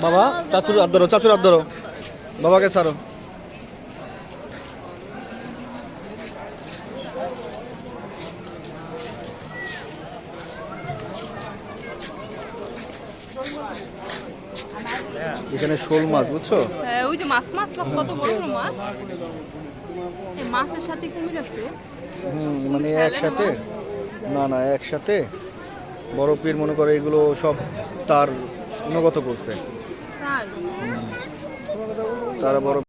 বাবা চাচুর হাত ধরো, চাচুর হাত ধরো, বাবাকে ছাড়ো। এখানে শোল মাছ, বুঝছো? হ্যাঁ, ওই যে মাছ মাছ মাছ কত বড় বড় মাছ, এই মাছের সাথে কুমির আছে। মানে একসাথে, না না একসাথে বড় পীর মনে করে এগুলো সব তার অনুগত করছে, তারা বড়